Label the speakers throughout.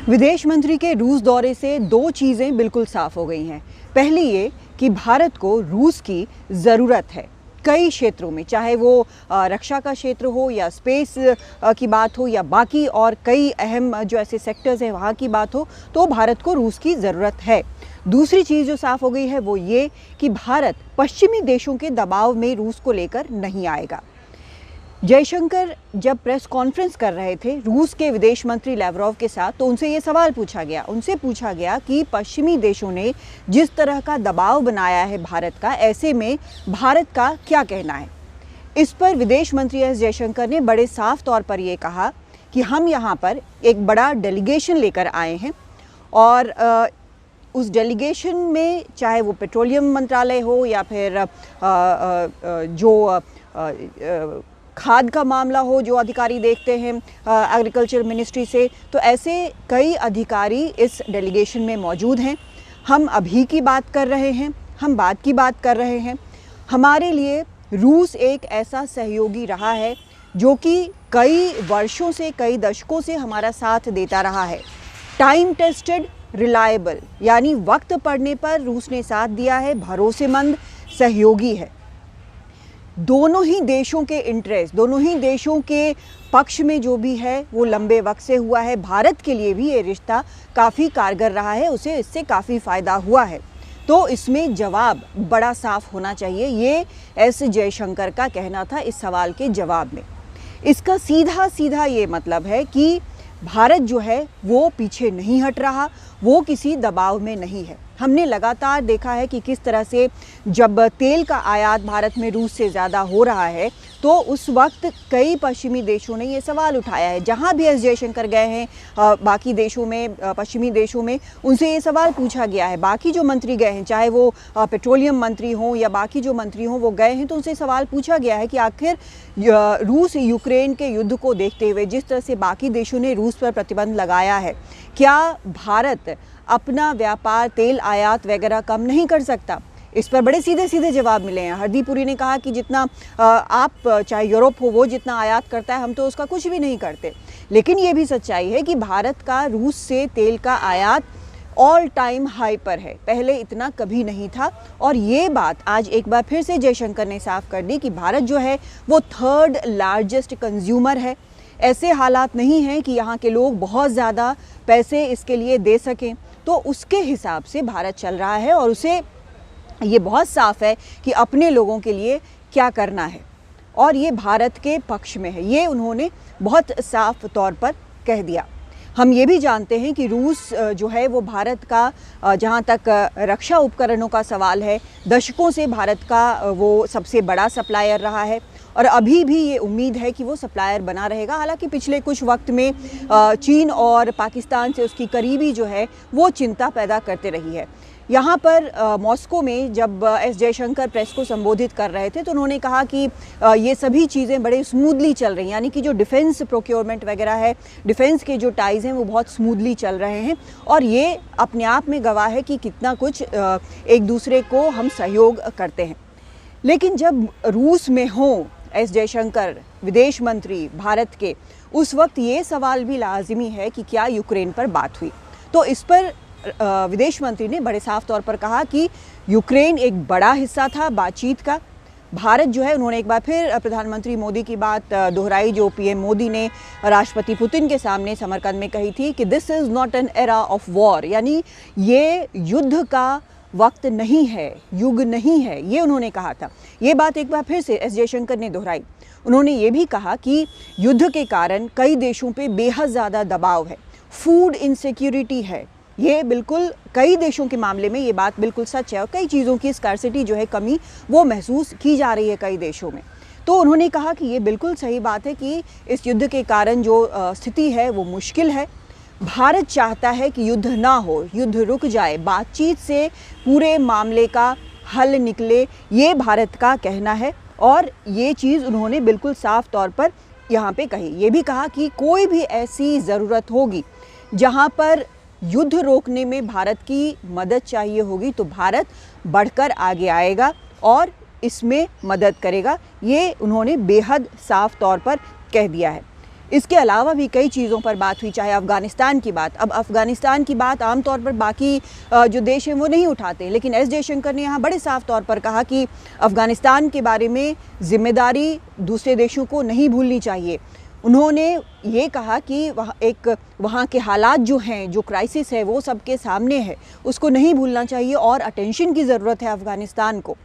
Speaker 1: विदेश मंत्री के रूस दौरे से दो चीज़ें बिल्कुल साफ हो गई हैं। पहली ये कि भारत को रूस की ज़रूरत है कई क्षेत्रों में, चाहे वो रक्षा का क्षेत्र हो या स्पेस की बात हो या बाकी और कई अहम जो ऐसे सेक्टर्स हैं वहाँ की बात हो, तो भारत को रूस की ज़रूरत है। दूसरी चीज़ जो साफ हो गई है वो ये कि भारत पश्चिमी देशों के दबाव में रूस को लेकर नहीं आएगा। जयशंकर जब प्रेस कॉन्फ्रेंस कर रहे थे रूस के विदेश मंत्री लैवरोव के साथ, तो उनसे ये सवाल पूछा गया कि पश्चिमी देशों ने जिस तरह का दबाव बनाया है भारत का, ऐसे में भारत का क्या कहना है। इस पर विदेश मंत्री एस जयशंकर ने बड़े साफ तौर पर ये कहा कि हम यहाँ पर एक बड़ा डेलीगेशन लेकर आए हैं और उस डेलीगेशन में चाहे वो पेट्रोलियम मंत्रालय हो या फिर जो खाद का मामला हो, जो अधिकारी देखते हैं एग्रीकल्चर मिनिस्ट्री से, तो ऐसे कई अधिकारी इस डेलीगेशन में मौजूद हैं। हम अभी की बात कर रहे हैं, हम बाद की बात कर रहे हैं। हमारे लिए रूस एक ऐसा सहयोगी रहा है जो कि कई वर्षों से, कई दशकों से हमारा साथ देता रहा है। टाइम टेस्टेड, रिलायबल, यानी वक्त पड़ने पर रूस ने साथ दिया है, भरोसेमंद सहयोगी है। दोनों ही देशों के इंटरेस्ट, दोनों ही देशों के पक्ष में जो भी है वो लंबे वक्त से हुआ है। भारत के लिए भी ये रिश्ता काफ़ी कारगर रहा है, उसे इससे काफ़ी फ़ायदा हुआ है। तो इसमें जवाब बड़ा साफ होना चाहिए, ये एस जयशंकर का कहना था इस सवाल के जवाब में। इसका सीधा सीधा ये मतलब है कि भारत जो है वो पीछे नहीं हट रहा, वो किसी दबाव में नहीं है। हमने लगातार देखा है कि किस तरह से जब तेल का आयात भारत में रूस से ज़्यादा हो रहा है तो उस वक्त कई पश्चिमी देशों ने ये सवाल उठाया है। जहाँ भी एस जयशंकर गए हैं बाकी देशों में, पश्चिमी देशों में, उनसे ये सवाल पूछा गया है। बाकी जो मंत्री गए हैं, चाहे वो पेट्रोलियम मंत्री हों या बाकी जो मंत्री हों, वो गए हैं तो उनसे सवाल पूछा गया है कि आखिर रूस यूक्रेन के युद्ध को देखते हुए जिस तरह से बाकी देशों ने रूस पर प्रतिबंध लगाया है, क्या भारत अपना व्यापार, तेल आयात वगैरह कम नहीं कर सकता। इस पर बड़े सीधे सीधे जवाब मिले हैं। हरदीप पुरी ने कहा कि जितना आप, चाहे यूरोप हो, वो जितना आयात करता है हम तो उसका कुछ भी नहीं करते। लेकिन ये भी सच्चाई है कि भारत का रूस से तेल का आयात ऑल टाइम हाई पर है, पहले इतना कभी नहीं था। और ये बात आज एक बार फिर से जयशंकर ने साफ कर दी कि भारत जो है वो थर्ड लार्जेस्ट कंज्यूमर है। ऐसे हालात नहीं हैं कि यहाँ के लोग बहुत ज़्यादा पैसे इसके लिए दे सकें, तो उसके हिसाब से भारत चल रहा है और उसे ये बहुत साफ है कि अपने लोगों के लिए क्या करना है और ये भारत के पक्ष में है। ये उन्होंने बहुत साफ तौर पर कह दिया। हम ये भी जानते हैं कि रूस जो है वो भारत का, जहाँ तक रक्षा उपकरणों का सवाल है, दशकों से भारत का वो सबसे बड़ा सप्लायर रहा है और अभी भी ये उम्मीद है कि वो सप्लायर बना रहेगा। हालांकि पिछले कुछ वक्त में चीन और पाकिस्तान से उसकी करीबी जो है वो चिंता पैदा करते रही है। यहाँ पर मॉस्को में जब एस जयशंकर प्रेस को संबोधित कर रहे थे तो उन्होंने कहा कि ये सभी चीज़ें बड़े स्मूथली चल रही हैं, यानी कि जो डिफेंस प्रोक्योरमेंट वगैरह है, डिफेंस के जो टाइज़ हैं वो बहुत स्मूथली चल रहे हैं और ये अपने आप में गवाह है कि कितना कुछ एक दूसरे को हम सहयोग करते हैं। लेकिन जब रूस में हों एस जयशंकर विदेश मंत्री भारत के, उस वक्त ये सवाल भी लाजिमी है कि क्या यूक्रेन पर बात हुई। तो इस पर विदेश मंत्री ने बड़े साफ तौर पर कहा कि यूक्रेन एक बड़ा हिस्सा था बातचीत का। भारत जो है, उन्होंने एक बार फिर प्रधानमंत्री मोदी की बात दोहराई जो पीएम मोदी ने राष्ट्रपति पुतिन के सामने समरकंद में कही थी कि this is not an era of war, यानी ये युद्ध का वक्त नहीं है, युग नहीं है, ये उन्होंने कहा था। ये बात एक बार फिर से एस जयशंकर ने दोहराई। उन्होंने ये भी कहा कि युद्ध के कारण कई देशों पे बेहद ज़्यादा दबाव है, फूड इनसिक्योरिटी है। ये बिल्कुल कई देशों के मामले में ये बात बिल्कुल सच है और कई चीज़ों की स्कार्सिटी जो है, कमी, वो महसूस की जा रही है कई देशों में। तो उन्होंने कहा कि ये बिल्कुल सही बात है कि इस युद्ध के कारण जो स्थिति है वो मुश्किल है। भारत चाहता है कि युद्ध ना हो, युद्ध रुक जाए, बातचीत से पूरे मामले का हल निकले, ये भारत का कहना है। और ये चीज़ उन्होंने बिल्कुल साफ तौर पर यहाँ पे कही। ये भी कहा कि कोई भी ऐसी ज़रूरत होगी जहाँ पर युद्ध रोकने में भारत की मदद चाहिए होगी तो भारत बढ़कर आगे आएगा और इसमें मदद करेगा। ये उन्होंने बेहद साफ तौर पर कह दिया है। इसके अलावा भी कई चीज़ों पर बात हुई, चाहे अफ़गानिस्तान की बात। अब अफ़गानिस्तान की बात आमतौर पर बाकी जो देश हैं वो नहीं उठाते, लेकिन एस जयशंकर ने यहाँ बड़े साफ तौर पर कहा कि अफ़गानिस्तान के बारे में ज़िम्मेदारी दूसरे देशों को नहीं भूलनी चाहिए। उन्होंने ये कहा कि वहाँ के हालात जो हैं, जो क्राइसिस है वो सबके सामने है, उसको नहीं भूलना चाहिए और अटेंशन की ज़रूरत है अफ़गानिस्तान को।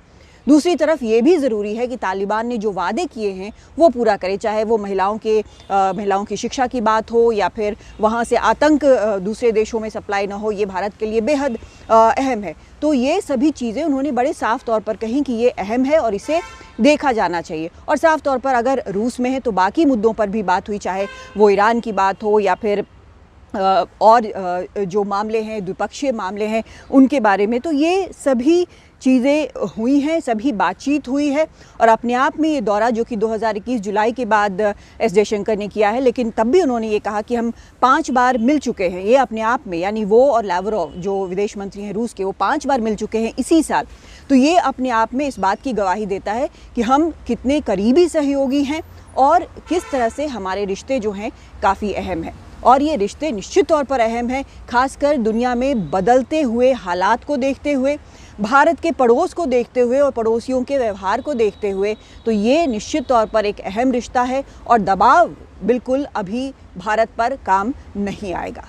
Speaker 1: दूसरी तरफ ये भी ज़रूरी है कि तालिबान ने जो वादे किए हैं वो पूरा करे, चाहे वो महिलाओं की शिक्षा की बात हो या फिर वहाँ से आतंक दूसरे देशों में सप्लाई ना हो, ये भारत के लिए बेहद अहम है। तो ये सभी चीज़ें उन्होंने बड़े साफ तौर पर कहीं कि ये अहम है और इसे देखा जाना चाहिए। और साफ तौर पर अगर रूस में है तो बाकी मुद्दों पर भी बात हुई, चाहे वो ईरान की बात हो या फिर और जो मामले हैं, द्विपक्षीय मामले हैं, उनके बारे में। तो ये सभी चीज़ें हुई हैं, सभी बातचीत हुई है और अपने आप में ये दौरा जो कि 2021 जुलाई के बाद एस जयशंकर ने किया है, लेकिन तब भी उन्होंने ये कहा कि हम 5 बार मिल चुके हैं, ये अपने आप में, यानी वो और लावरोव जो विदेश मंत्री हैं रूस के, वो 5 बार मिल चुके हैं इसी साल। तो ये अपने आप में इस बात की गवाही देता है कि हम कितने करीबी सहयोगी हैं और किस तरह से हमारे रिश्ते जो हैं काफ़ी अहम हैं। और ये रिश्ते निश्चित तौर पर अहम हैं, खासकर दुनिया में बदलते हुए हालात को देखते हुए, भारत के पड़ोस को देखते हुए और पड़ोसियों के व्यवहार को देखते हुए। तो ये निश्चित तौर पर एक अहम रिश्ता है और दबाव बिल्कुल अभी भारत पर काम नहीं आएगा।